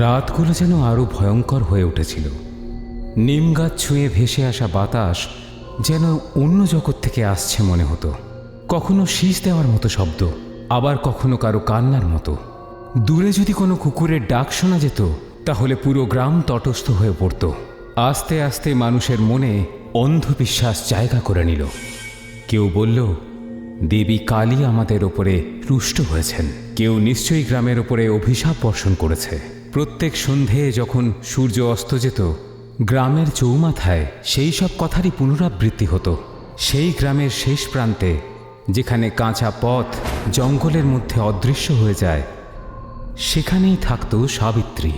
রাতগুলো যেন আরো ভয়ঙ্কর হয়ে উঠেছিল। নিম গাছ ছুঁয়ে ভেসে আসা বাতাস যেন অন্য জগৎ থেকে আসছে মনে হতো। কখনো শীষ দেওয়ার মতো শব্দ, আবার কখনো কারো কান্নার মতো। দূরে যদি কোনো কুকুরের ডাক শোনা যেত তাহলে পুরো গ্রাম তটস্থ হয়ে পড়ত। আস্তে আস্তে মানুষের মনে অন্ধবিশ্বাস জায়গা করে নিল। কেউ বলল, দেবী কালী আমাদের ওপরে রুষ্ট হয়েছেন। কেউ নিশ্চয়ই গ্রামের ওপরে অভিশাপ বর্ষণ করেছে। প্রত্যেক সন্ধে যখন সূর্য অস্ত যেত, গ্রামের চৌমাথায় সেই সব কথারই পুনরাবৃত্তি হতো। সেই গ্রামের শেষ প্রান্তে, যেখানে কাঁচা পথ জঙ্গলের মধ্যে অদৃশ্য হয়ে যায়, সেখানেই থাকত সাবিত্রী,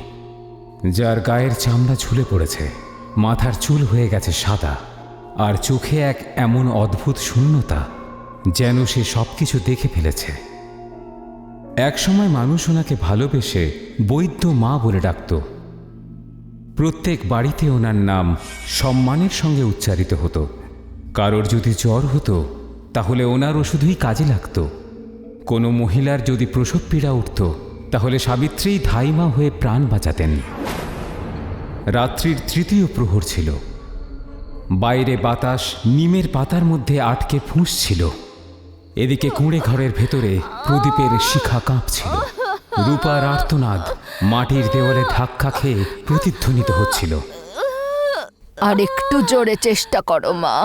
যার গায়ের চামড়া ঝুলে পড়েছে, মাথার চুল হয়ে গেছে সাদা, আর চোখে এক এমন অদ্ভুত শূন্যতা যেন সে সবকিছু দেখে ফেলেছে। একসময় মানুষ ওনাকে ভালোবেসে বৈদ্য মা বলে ডাকত। প্রত্যেক বাড়িতে ওনার নাম সম্মানের সঙ্গে উচ্চারিত হতো। কারোর যদি জ্বর হতো তাহলে ওনার ওষুধই কাজে লাগত। কোনো মহিলার যদি প্রসব পীড়া উঠত তাহলে সাবিত্রী ধাইমা হয়ে প্রাণ বাঁচাতেন। রাত্রির তৃতীয় প্রহর ছিল। বাইরে বাতাস নিমের পাতার মধ্যে আটকে ফুঁসছিল। এদিকে কুঁড়ে ঘরের ভেতরে প্রদীপের শিখা কাঁপছিল। রূপার আর্তনাদ মাটির দেওয়ালে ধাক্কা খেয়ে প্রতিধ্বনিত হচ্ছিল। আর একটু জোরে চেষ্টা করো মা,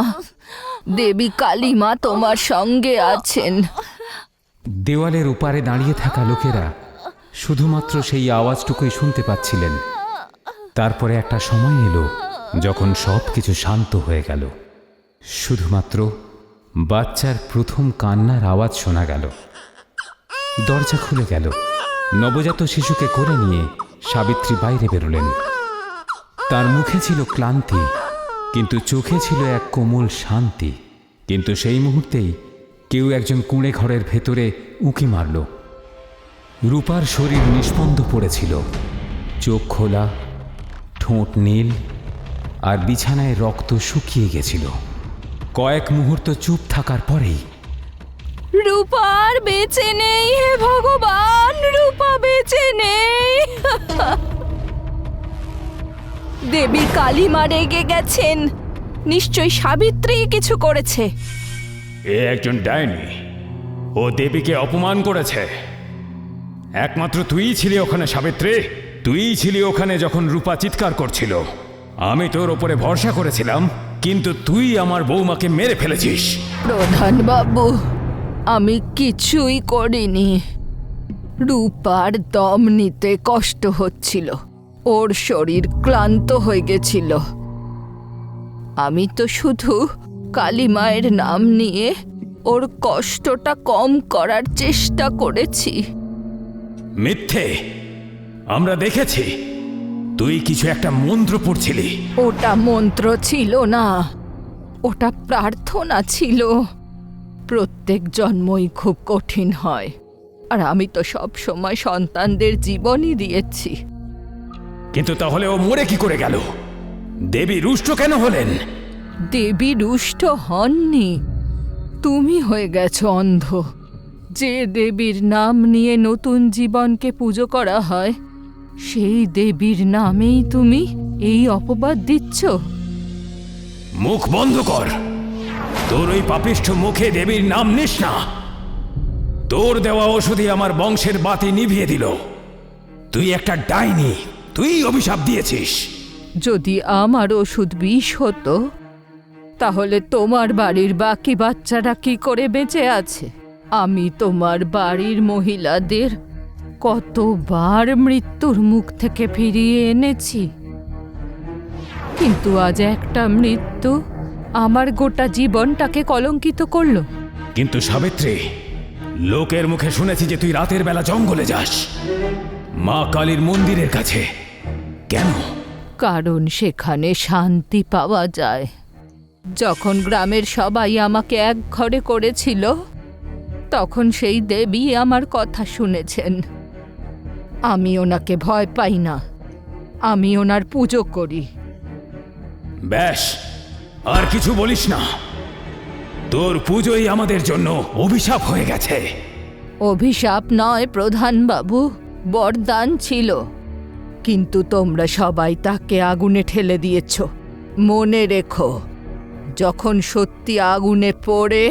দেবী কালী মা তোমার সঙ্গে আছেন। দেওয়ালের ওপারে দাঁড়িয়ে থাকা লোকেরা শুধুমাত্র সেই আওয়াজটুকুই শুনতে পাচ্ছিলেন। তারপরে একটা সময় এলো যখন সব কিছু শান্ত হয়ে গেল। শুধুমাত্র বাচ্চার প্রথম কান্নার আওয়াজ শোনা গেল। দরজা খুলে গেল। নবজাত শিশুকে কোলে নিয়ে সাবিত্রী বাইরে বেরোলেন। তার মুখে ছিল ক্লান্তি, কিন্তু চোখে ছিল এক কোমল শান্তি। কিন্তু সেই মুহূর্তেই কেউ একজন কুঁড়ে ঘরের ভেতরে উঁকি মারল। রূপার শরীর নিস্পন্দ পড়েছিল, চোখ খোলা, ঠোঁট নীল, আর বিছানায় রক্ত শুকিয়ে গেছিল। কয়েক মুহূর্ত চুপ থাকার পরেই, রূপার বেঁচে নেই, হে ভগবান, রূপা বেঁচে নেই। দেবী কালী মা রেগে গেছেন। নিশ্চয়ই সাবিত্রী কিছু করেছে। এ একজন ডাইনি। ও দেবীকে অপমান করেছে। একমাত্র তুইই ছিলি ওখানে সাবিত্রী। তুইই ছিলি ওখানে যখন রূপা চিৎকার করছিল। আমি তোর ওপরে ভরসা করেছিলাম, কিন্তু তুই আমার বৌমাকে মেরে ফেলেছিস। প্রধান বাবু, আমি কিছুই করিনি। রূপার দম নিতে কষ্ট হচ্ছিল, ওর শরীর ক্লান্ত হয়ে গেছিল। আমি তো শুধু কালী মায়ের নাম নিয়ে ওর কষ্টটা কম করার চেষ্টা করেছি। মিথ্যে। আমরা দেখেছি তুই কিছু একটা মন্ত্র পড়ছিলি। ওটা মন্ত্র ছিল না, ওটা প্রার্থনা ছিল। প্রত্যেক জন্মই খুব কঠিন হয়, আর আমি তো সব সময় সন্তানদের জীবনই দিয়েছি। কিন্তু তাহলে ও মরে কি করে গেল? দেবী রুষ্ট কেন হলেন? দেবী রুষ্ট হননি, তুমি হয়ে গেছো অন্ধ। যে দেবীর নাম নিয়ে নতুন জীবনকে পুজো করা হয়, সেই দেবীর নামেই তুমি এই অপবাদ দিচ্ছ। মুখ বন্ধ কর। তোর ওই পাপিষ্ঠ মুখে দেবীর নাম নিস না। তোর দেওয়া ওষুধই আমার বংশের বাতি নিভিয়ে দিল। তুই একটা ডাইনি, তুই অভিশাপ দিয়েছিস। যদি আমার ওষুধ বিষ হতো তাহলে তোমার বাড়ির বাকি বাচ্চারা কি করে বেঁচে আছে? আমি তোমার বাড়ির মহিলাদের কতবার মৃত্যুর মুখ থেকে ফিরিয়ে এনেছি, কিন্তু আজ একটা মৃত্যু আমার গোটা জীবনটাকে কলঙ্কিত করলো। কিন্তু সাবিত্রী, লোকের মুখে শুনেছি যে তুই রাতের বেলা জঙ্গলে যাস মা কালীর মন্দিরের কাছে। কেন? কারণ সেখানে শান্তি পাওয়া যায়। যখন গ্রামের সবাই আমাকে এক ঘরে করেছিল, তখন সেই দেবী আমার কথা শুনেছেন। আমি ওনাকে ভয় পাই না, আমি ওনার পুজো করি। ব্যাস, আর কিছু বলিস না। তোর পুজোই আমাদের জন্য অভিশাপ হয়ে গেছে। অভিশাপ নয় প্রধান বাবু, বরদান ছিল। কিন্তু তোমরা সবাই তাকে আগুনে ঠেলে দিয়েছ। মনে রেখো, যখন সত্যি আগুনে পড়ে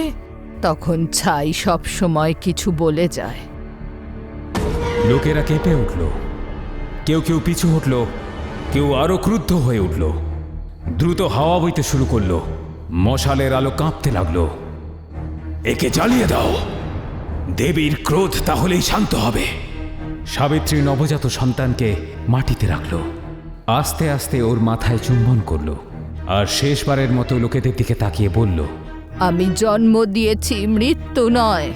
তখন ছাই সব সময় কিছু বলে যায়। লোকেরা কেঁপে উঠল, কেউ কেউ পিছু হটল, কেউ আরো ক্রুদ্ধ হয়ে উঠল। দ্রুত হাওয়া বইতে শুরু করলো, মশালের আলো কাঁপতে লাগলো। একে জ্বালিয়ে দাও, দেবীর ক্রোধ তাহলেই শান্ত হবে। সাবিত্রী নবজাত সন্তানকে মাটিতে রাখল, আস্তে আস্তে ওর মাথায় চুম্বন করলো, আর শেষবারের মতো লোকেদের দিকে তাকিয়ে বলল, আমি জন্ম দিয়েছি, মৃত্যু নয়।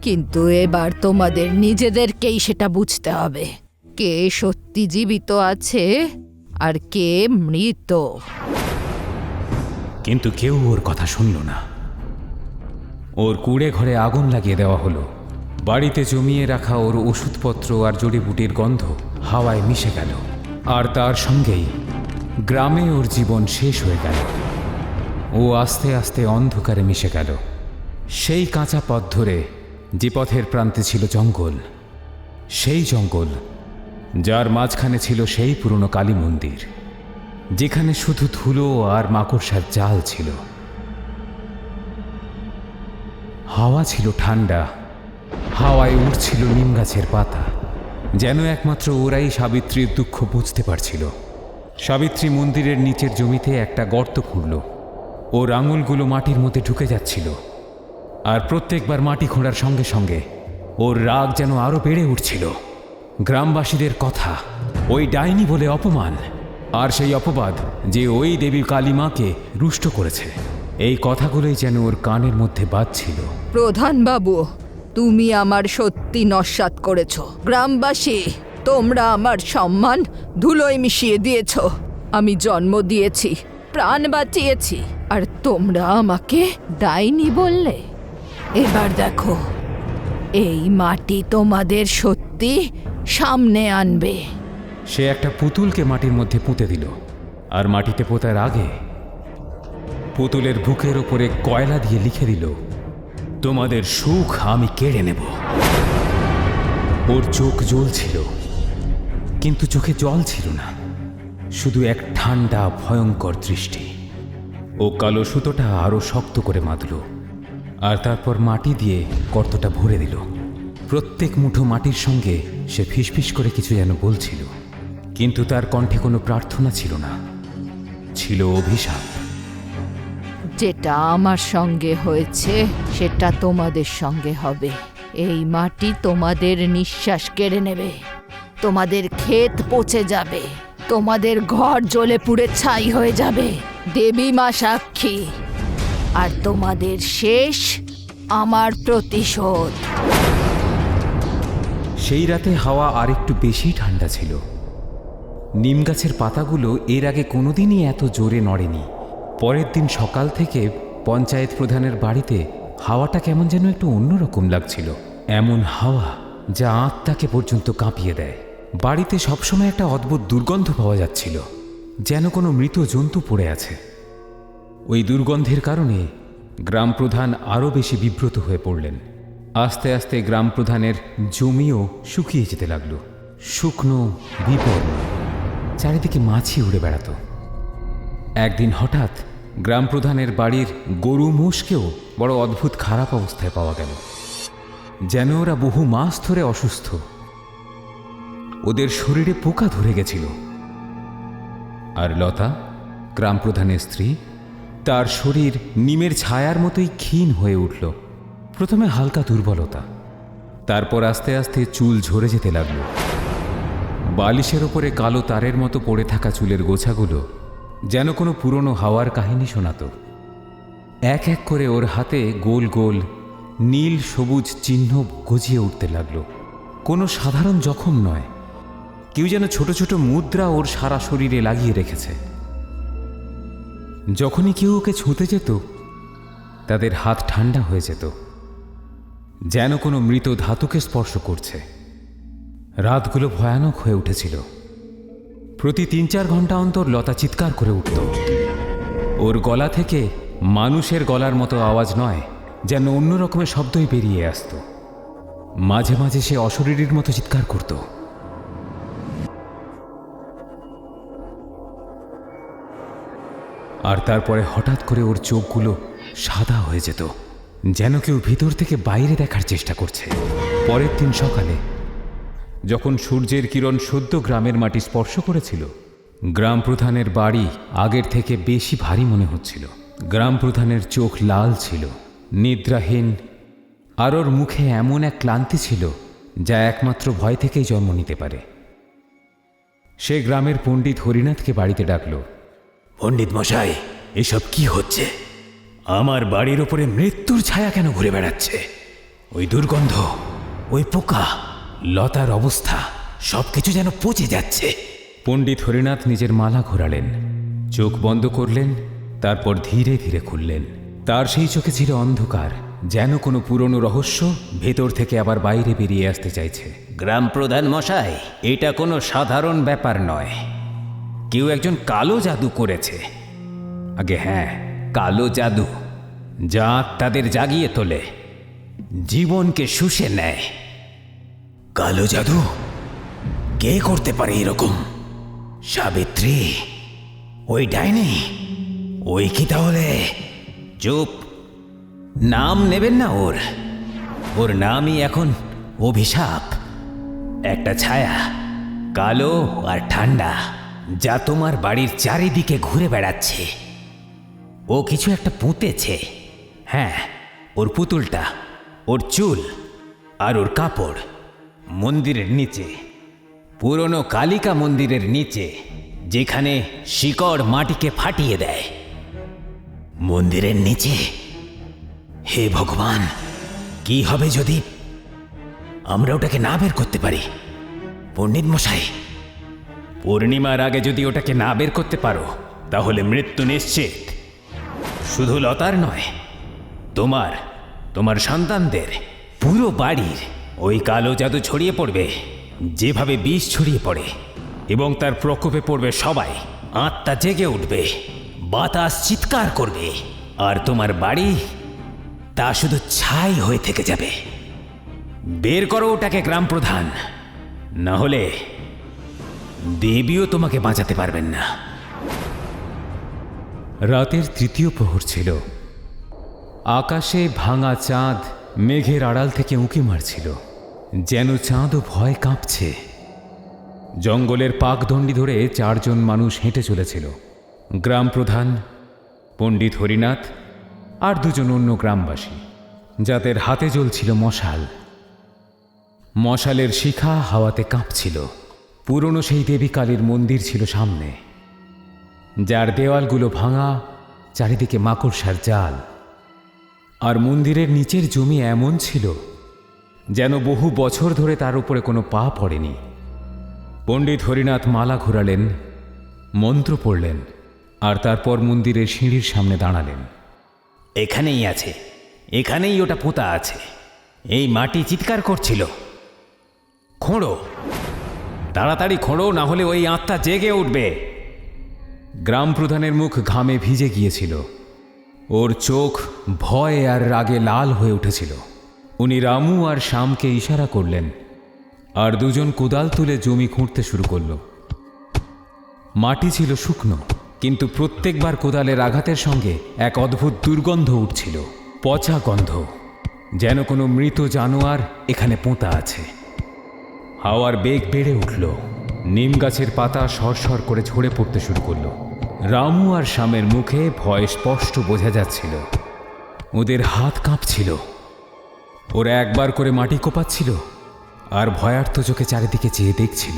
কিন্তু এবার তোমাদের নিজেদেরকেই সেটা বুঝতে হবে, কে সত্যি জীবিত আছে আর কে মৃত। কিন্তু কেউ ওর কথা শুনল না। ওর কুঁড়ে ঘরে আগুন লাগিয়ে দেওয়া হলো। বাড়িতে জমিয়ে রাখা ওর ওষুধপত্র আর জড়িবুটির গন্ধ হাওয়ায় মিশে গেল, আর তার সঙ্গেই গ্রামে ওর জীবন শেষ হয়ে গেল। ও আস্তে আস্তে অন্ধকারে মিশে গেল, সেই কাঁচা পথ ধরে যে পথের প্রান্তে ছিল জঙ্গল, সেই জঙ্গল যার মাঝখানে ছিল সেই পুরনো কালী মন্দির, যেখানে শুধু ধুলো আর মাকড়সার জাল ছিল। হাওয়া ছিল ঠান্ডা, হাওয়ায় উঠছিল নিম গাছের পাতা, যেন একমাত্র ওরাই সাবিত্রীর দুঃখ বুঝতে পারছিল। সাবিত্রী মন্দিরের নিচের জমিতে একটা গর্ত খুঁড়ল। ওর আঙুলগুলো মাটির মধ্যে ঢুকে যাচ্ছিল, আর প্রত্যেকবার মাটি খোঁড়ার সঙ্গে সঙ্গে ওর রাগ যেন আরো বেড়ে উঠছিল। গ্রামবাসীদের কথা, ওই ডাইনি বলে অপমান, আর সেই অপবাদ যে ওই দেবী কালী মাকে রুষ্ট করেছে, এই কথাগুলোই যেন ওর কানের মধ্যে বাজছিল। প্রধান বাবু, তুমি আমার সত্যি নস্যাৎ করেছ। গ্রামবাসী, তোমরা আমার সম্মান ধুলোয় মিশিয়ে দিয়েছ। আমি জন্ম দিয়েছি, প্রাণ বাঁচিয়েছি, আর তোমরা আমাকে ডাইনি বললে। এবার দেখো, এই মাটি তোমাদের সত্যি সামনে আনবে। সে একটা পুতুলকে মাটির মধ্যে পুঁতে দিল, আর মাটিতে পোতার আগে পুতুলের বুকের ওপরে কয়লা দিয়ে লিখে দিল, তোমাদের সুখ আমি কেড়ে নেব। ওর চোখ জ্বলছিল, কিন্তু চোখে জল ছিল না, শুধু এক ঠান্ডা ভয়ঙ্কর দৃষ্টি। ও কালো সুতোটা আরো শক্ত করে বাঁধল, আর তারপর মাটি দিয়ে গর্তটা ভরে দিল। প্রত্যেক মুঠো মাটির সঙ্গে সে ফিসফিস করে কিছু যেন বলছিল, কিন্তু তার কণ্ঠে কোনো প্রার্থনা ছিল না, ছিল অভিশাপ। যেটা আমার সঙ্গে হয়েছে সেটা তোমাদের সঙ্গে হবে। এই মাটি তোমাদের নিঃশ্বাস কেড়ে নেবে, তোমাদের ক্ষেত পচে যাবে, তোমাদের ঘর জ্বলে পুড়ে ছাই হয়ে যাবে, দেবী মা সাক্ষী। আর তোমাদের শেষ আমার প্রতিশোধ। সেই রাতে হাওয়া আরেকটু বেশি ঠান্ডা ছিল। নিম গাছের পাতাগুলো এর আগে কোনোদিনই এত জোরে নড়েনি। পরের দিন সকাল থেকে পঞ্চায়েত প্রধানের বাড়িতে হাওয়াটা কেমন যেন একটু অন্যরকম লাগছিল। এমন হাওয়া যা আত্মাকে পর্যন্ত কাঁপিয়ে দেয়। বাড়িতে সবসময় একটা অদ্ভুত দুর্গন্ধ পাওয়া যাচ্ছিল, যেন কোনো মৃত জন্তু পড়ে আছে। ওই দুর্গন্ধের কারণে গ্রাম প্রধান আরও বেশি বিব্রত হয়ে পড়লেন। আস্তে আস্তে গ্রাম প্রধানের জমিও শুকিয়ে যেতে লাগলো, শুকনো বিপদ, চারিদিকে মাছি উড়ে বেড়াত। একদিন হঠাৎ গ্রাম প্রধানের বাড়ির গরু মোষকেও বড় অদ্ভুত খারাপ অবস্থায় পাওয়া গেল, যেন ওরা বহু মাস ধরে অসুস্থ। ওদের শরীরে পোকা ধরে গেছিল। আর লতা, গ্রাম প্রধানের স্ত্রী, তার শরীর নিমের ছায়ার মতোই ক্ষীণ হয়ে উঠল। প্রথমে হালকা দুর্বলতা, তারপর আস্তে আস্তে চুল ঝরে যেতে লাগল। বালিশের ওপরে কালো তারের মতো পড়ে থাকা চুলের গোছাগুলো যেন কোনো পুরনো হাওয়ার কাহিনী শোনাত। এক এক করে ওর হাতে গোল গোল নীল সবুজ চিহ্ন গজিয়ে উঠতে লাগল। কোনো সাধারণ জখম নয়, কেউ যেন ছোট ছোট মুদ্রা ওর সারা শরীরে লাগিয়ে রেখেছে। যখনই কেউ ওকে ছুঁতে যেত, তাদের হাত ঠান্ডা হয়ে যেত, যেন কোনো মৃত ধাতুকে স্পর্শ করছে। রাতগুলো ভয়ানক হয়ে উঠেছিল। প্রতি ৩-৪ ঘন্টা অন্তর লতা চিৎকার করে উঠত। ওর গলা থেকে মানুষের গলার মতো আওয়াজ নয়, যেন অন্য রকমের শব্দই বেরিয়ে আসত। মাঝে মাঝে সে অশরীরীর মতো চিৎকার করত, আর তারপরে হঠাৎ করে ওর চোখগুলো সাদা হয়ে যেত, যেন কেউ ভিতর থেকে বাইরে দেখার চেষ্টা করছে। পরের দিন সকালে যখন সূর্যের কিরণ সদ্য গ্রামের মাটি স্পর্শ করেছিল, গ্রাম প্রধানের বাড়ি আগের থেকে বেশি ভারী মনে হচ্ছিল। গ্রাম প্রধানের চোখ লাল ছিল, নিদ্রাহীন, আর ওর মুখে এমন এক ক্লান্তি ছিল যা একমাত্র ভয় থেকেই জন্ম নিতে পারে। সে গ্রামের পণ্ডিত হরিনাথকে বাড়িতে ডাকল। পণ্ডিত মশাই, এসব কি হচ্ছে? আমার বাড়ির ওপরে মৃত্যুর ছায়া কেন ঘুরে বেড়াচ্ছে? ওই দুর্গন্ধ, ওই পোকা, লতার অবস্থা, সবকিছু যেন পচে যাচ্ছে। পণ্ডিত হরিনাথ নিজের মালা ঘোরালেন, চোখ বন্ধ করলেন, তারপর ধীরে ধীরে খুললেন। তার সেই চোখে ছিল অন্ধকার, যেন কোনো পুরনো রহস্য ভেতর থেকে আবার বাইরে বেরিয়ে আসতে চাইছে। গ্রাম প্রধান মশাই, এটা কোনো সাধারণ ব্যাপার নয়। কেউ একজন কালো জাদু করেছে। আগে হ্যাঁ, কালো জাদু, যা তাদের জাগিয়ে তোলে, জীবনকে শুষে নেয়। কালো জাদু? কে করতে পারে এরকম? সাবিত্রী? ওই ডাইনি? ওই কি তাহলে? চুপ, নাম নেবেন না ওর। ওর নামই এখন অভিশাপ। একটা ছায়া, কালো আর ঠান্ডা, যা তোমার বাড়ির চারিদিকে ঘুরে বেড়াচ্ছে। ও কিছু একটা পুঁতেছে। হ্যাঁ, ওর পুতুলটা, ওর চুল আর ওর কাপড় মন্দিরের নিচে, পুরনো কালিকা মন্দিরের নিচে, যেখানে শিকড় মাটিকে ফাটিয়ে দেয়। মন্দিরের নিচে? হে ভগবান, কি হবে যদি আমরা ওটাকে না বের করতে পারি? পণ্ডিত মশাই, পূর্ণিমার আগে যদি ওটাকে না বের করতে পারো, তাহলে মৃত্যু নিশ্চিত। শুধু লতার নয়, তোমার সন্তানদের, পুরো বাড়ির ওই কালো জাদু ছড়িয়ে পড়বে, যেভাবে বিষ ছড়িয়ে পড়ে, এবং তার প্রকোপে পড়বে সবাই। আত্মা জেগে উঠবে, বাতাস চিৎকার করবে, আর তোমার বাড়ি তা শুধু ছাই হয়ে থেকে যাবে। বের করো ওটাকে গ্রাম প্রধান, না হলে দেবীও তোমাকে বাঁচাতে পারবেন না। রাতের তৃতীয় প্রহর ছিল। আকাশে ভাঙা চাঁদ মেঘের আড়াল থেকে উঁকি মারছিল, যেন চাঁদও ভয় কাঁপছে। জঙ্গলের পাকদণ্ডি ধরে 4 জন মানুষ হেঁটে চলেছিল। গ্রাম প্রধান, পণ্ডিত হরিনাথ আর 2 জন অন্য গ্রামবাসী, যাদের হাতে জ্বলছিল মশাল। মশালের শিখা হাওয়াতে কাঁপছিল। পুরনো সেই দেবী কালীর মন্দির ছিল সামনে, যার দেওয়ালগুলো ভাঙা, চারিদিকে মাকড়সার জাল। আর মন্দিরের নিচের জমি এমন ছিল যেন বহু বছর ধরে তার উপরে কোনো পা পড়েনি। পণ্ডিত হরিনাথ মালা ঘোরালেন, মন্ত্র পড়লেন, আর তারপর মন্দিরের সিঁড়ির সামনে দাঁড়ালেন। এখানেই আছে, এখানেই ওটা পোঁতা আছে। এই মাটি চিৎকার করছিল। খোঁড়ো, তাড়াতাড়ি খোঁড়ো, না হলে ওই আত্মা জেগে উঠবে। গ্রাম প্রধানের মুখ ঘামে ভিজে গিয়েছিল, ওর চোখ ভয়ে আর রাগে লাল হয়ে উঠেছিল। উনি রামু আর শ্যামকে ইশারা করলেন, আর 2 জন কোদাল তুলে জমি খুঁড়তে শুরু করল। মাটি ছিল শুকনো, কিন্তু প্রত্যেকবার কোদালের আঘাতের সঙ্গে এক অদ্ভুত দুর্গন্ধ উঠছিল, পচা গন্ধ, যেন কোনো মৃত জানোয়ার এখানে পোঁতা আছে। হাওয়ার বেগ বেড়ে উঠল, নিম গাছের পাতা সরসর করে ঝরে পড়তে শুরু করল। রামু আর শ্যামের মুখে ভয় স্পষ্ট বোঝা যাচ্ছিল। ওদের হাত কাঁপছিল। ওরা একবার করে মাটি কোপাচ্ছিল আর ভয়ার্ত চোখে চারিদিকে চেয়ে দেখছিল,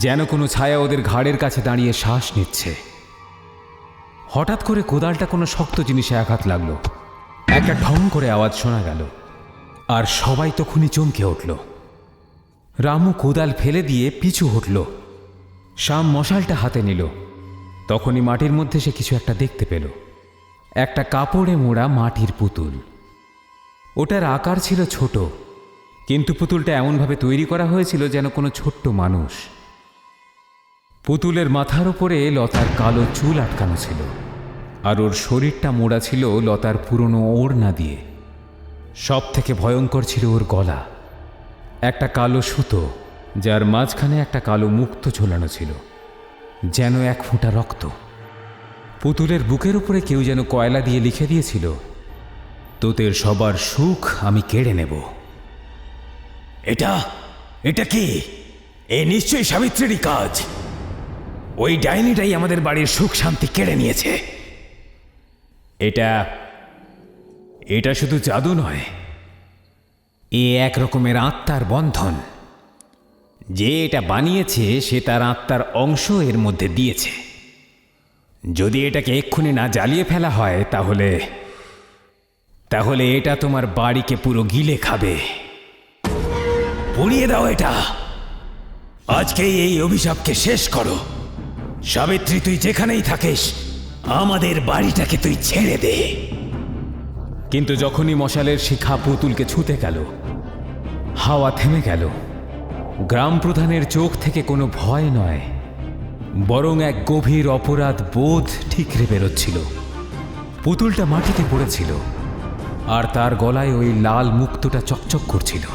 যেন কোনো ছায়া ওদের ঘাড়ের কাছে দাঁড়িয়ে শ্বাস নিচ্ছে। হঠাৎ করে কোদালটা কোনো শক্ত জিনিসে আঘাত লাগলো। একটা ঢং করে আওয়াজ শোনা গেল, আর সবাই তখনই চমকে উঠল। রামু কোদাল ফেলে দিয়ে পিছু হটল। শ্যাম মশালটা হাতে নিল। তখনই মাটির মধ্যে সে কিছু একটা দেখতে পেল, একটা কাপড়ে মোড়া মাটির পুতুল। ওটার আকার ছিল ছোট, কিন্তু পুতুলটা এমনভাবে তৈরি করা হয়েছিল যেন কোনো ছোট্ট মানুষ। পুতুলের মাথার উপরে লতার কালো চুল আটকানো ছিল, আর ওর শরীরটা মোড়া ছিল লতার পুরনো ওড়না দিয়ে। সব থেকে ভয়ঙ্কর ছিল ওর গলা, একটা কালো সুতো, যার মাঝখানে একটা কালো মুক্তো ঝোলানো ছিল, যেন 1 ফোঁটা রক্ত। পুতুলের বুকের উপরে কেউ যেন কয়লা দিয়ে লিখে দিয়েছিল, তোদের সবার সুখ আমি কেড়ে নেব। এটা এটা কি? এ নিশ্চয়ই সাবিত্রীরই কাজ। ওই ডাইনিটাই আমাদের বাড়ির সুখ শান্তি কেড়ে নিয়েছে। এটা শুধু জাদু নয়, এ এক রকমের আত্মার বন্ধন। যে এটা বানিয়েছে সে তার আত্মার অংশ এর মধ্যে দিয়েছে। যদি এটাকে এক্ষুনি না জ্বালিয়ে ফেলা হয় তাহলে এটা তোমার বাড়িকে পুরো গিলে খাবে। পুড়িয়ে দাও এটা। আজকেই এই অভিশাপকে শেষ করো। সাবিত্রী, তুই যেখানেই থাকিস আমাদের বাড়িটাকে তুই ছেড়ে দে। কিন্তু যখনই মশালের শিখা পুতুলকে ছুঁতে গেল, হাওয়া থেমে গেল। গ্রাম প্রধানের চোখ থেকে কোনো ভয় নয়, বরং এক গভীর অপরাধ বোধ ঠিকরে বেরোচ্ছিল। পুতুলটা মাটিতে পড়েছিল, আর তার গলায় ওই লাল মুক্তোটা চকচক করছিল,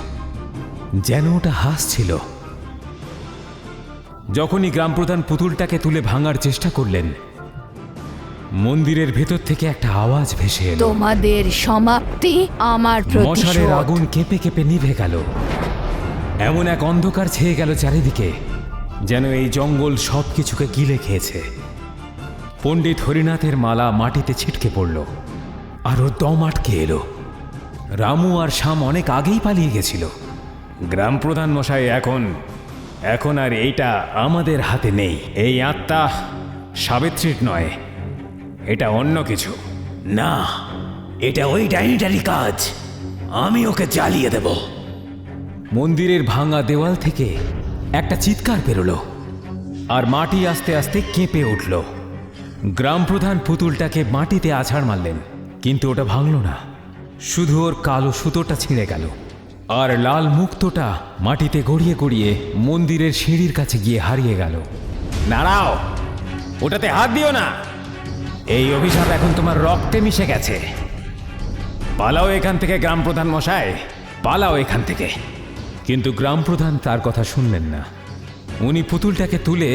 যেন ওটা হাসছিল। যখনই গ্রামপ্রধান পুতুলটাকে তুলে ভাঙার চেষ্টা করলেন, মন্দিরের ভেতর থেকে একটা আওয়াজ ভেসে এলো। তোমাদের সমাপ্তি আমার মশালের প্রতিশোধ। আগুন কেঁপে কেঁপে নিভে গেল। এমন এক অন্ধকার ছেয়ে গেল চারিদিকে, যেন এই জঙ্গল সব কিছুকে গিলে খেয়েছে। পণ্ডিত হরিনাথের মালা মাটিতে ছিটকে পড়ল, আর ওর দম আটকে এলো। রামু আর শ্যাম অনেক আগেই পালিয়ে গেছিল। গ্রাম প্রধান মশাই, এখন আর এইটা আমাদের হাতে নেই। এই আত্মা সাবিত্রীর নয়, এটা অন্য কিছু। না, এটা ওই ডাইনিটারই কাজ। আমি ওকে জ্বালিয়ে দেব। মন্দিরের ভাঙা দেওয়াল থেকে একটা চিৎকার বেরোলো, আর মাটি আস্তে আস্তে কেঁপে উঠল। গ্রামপ্রধান পুতুলটাকে মাটিতে আছাড় মারলেন, কিন্তু ওটা ভাঙল না। শুধু ওর কালো সুতোটা ছিঁড়ে গেল, আর লাল মুক্তোটা মাটিতে গড়িয়ে গড়িয়ে মন্দিরের সিঁড়ির কাছে গিয়ে হারিয়ে গেল। নাড়াও, ওটাতে হাত দিও না। এই অভিশাপ এখন তোমার রক্তে মিশে গেছে। পালাও এখান থেকে গ্রাম প্রধান মশাই, পালাও এখান থেকে। কিন্তু গ্রামপ্রধান তার কথা শুনলেন না। উনি পুতুলটাকে তুলে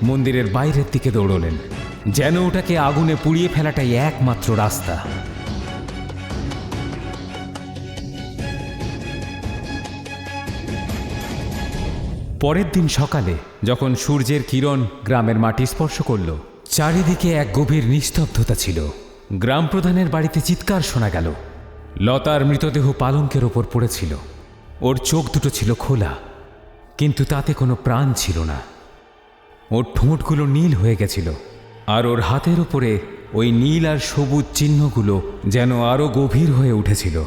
মন্দিরের বাইরের দিকে দৌড়লেন, যেন ওটাকে আগুনে পুড়িয়ে ফেলাটাই একমাত্র রাস্তা। পরের দিন সকালে যখন সূর্যের কিরণ গ্রামের মাটি স্পর্শ করল, চারিদিকে এক গভীর নিস্তব্ধতা ছিল। গ্রামপ্রধানের বাড়িতে চিৎকার শোনা গেল। লতার মৃতদেহ পালঙ্কের ওপর পড়েছিল। ওর চোখ দুটো ছিল খোলা, কিন্তু তাতে কোনো প্রাণ ছিল না। ওর ঠোঁটগুলো নীল হয়ে গেছিল, আর ওর হাতের ওপরে ওই নীল আর সবুজ চিহ্নগুলো যেন আরো গভীর হয়ে উঠেছিল।